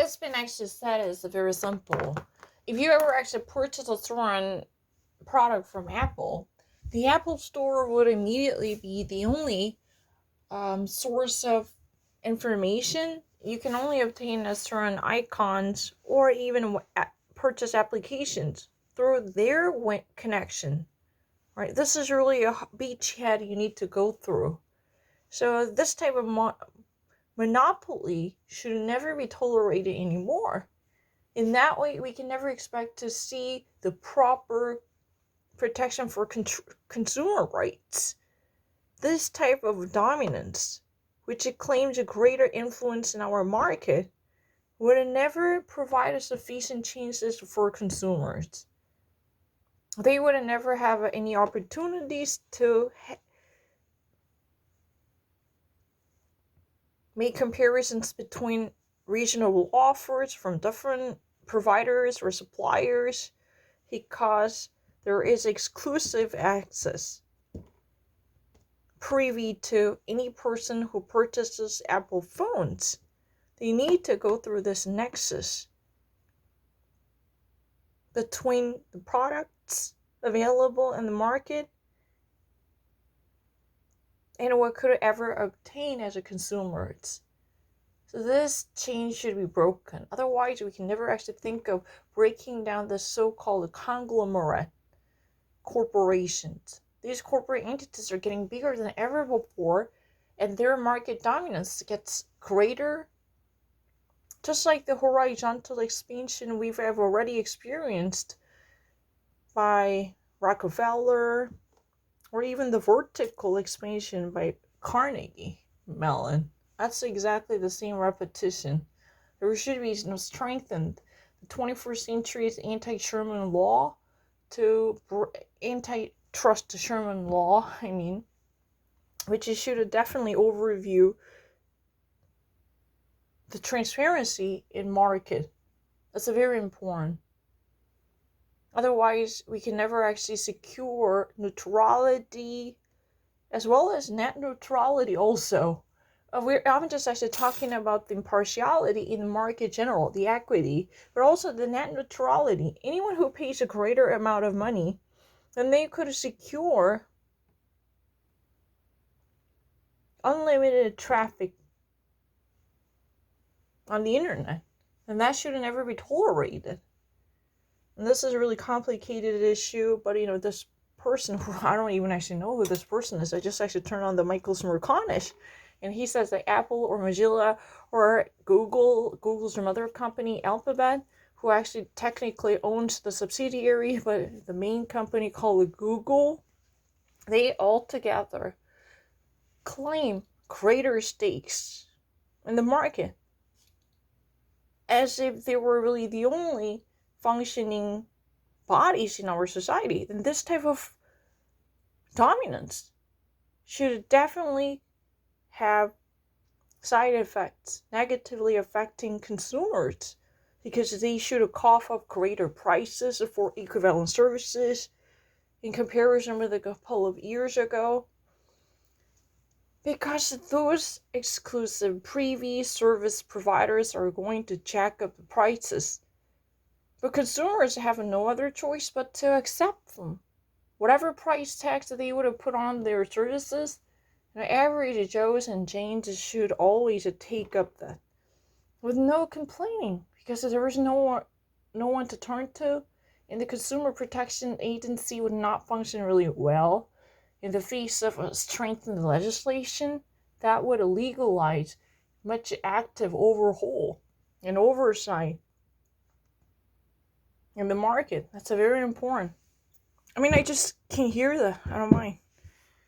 what's been actually said is very simple. If you ever actually purchase a certain product from Apple, the Apple Store would immediately be the only source of information. You can only obtain a certain icons or even purchase applications through their connection. Right? This is really a beachhead you need to go through. So this type of monopoly should never be tolerated anymore. In that way, we can never expect to see the proper protection for consumer rights. This type of dominance, which it claims a greater influence in our market, would never provide a sufficient chances for consumers. They would never have any opportunities to make comparisons between reasonable offers from different providers or suppliers because there is exclusive access privy to any person who purchases Apple phones. They need to go through this nexus between the products available in the market and what could ever obtain as a consumer. So this chain should be broken. Otherwise, we can never actually think of breaking down the so-called conglomerate corporations. These corporate entities are getting bigger than ever before, and their market dominance gets greater. Just like the horizontal expansion we've already experienced by Rockefeller, or even the vertical expansion by Carnegie Mellon. That's exactly the same repetition. There should be strengthened the 21st century's anti-Sherman law to antitrust Sherman law, which should definitely overview the transparency in market. That's very important. Otherwise, we can never actually secure neutrality as well as net neutrality also. I'm just actually talking about the impartiality in the market general, the equity, but also the net neutrality. Anyone who pays a greater amount of money, then they could secure unlimited traffic on the internet. And that should never be tolerated. And this is a really complicated issue, but this person, I don't even actually know who this person is. I just actually turned on the Michael Smerconish, and he says that Apple or Mozilla or Google's from other company, Alphabet, who actually technically owns the subsidiary, but the main company called Google, they all together claim greater stakes in the market as if they were really the only functioning bodies in our society. Then this type of dominance should definitely have side effects negatively affecting consumers, because they should cough up greater prices for equivalent services in comparison with a couple of years ago, because those exclusive privy service providers are going to jack up the prices. But consumers have no other choice but to accept them. Whatever price tags that they would have put on their services, average Joes and Janes should always take up that with no complaining, because there is no one to turn to, and the Consumer Protection Agency would not function really well in the face of a strengthened legislation that would legalize much active overhaul and oversight in the market. That's a very important. I just can hear that. I don't mind.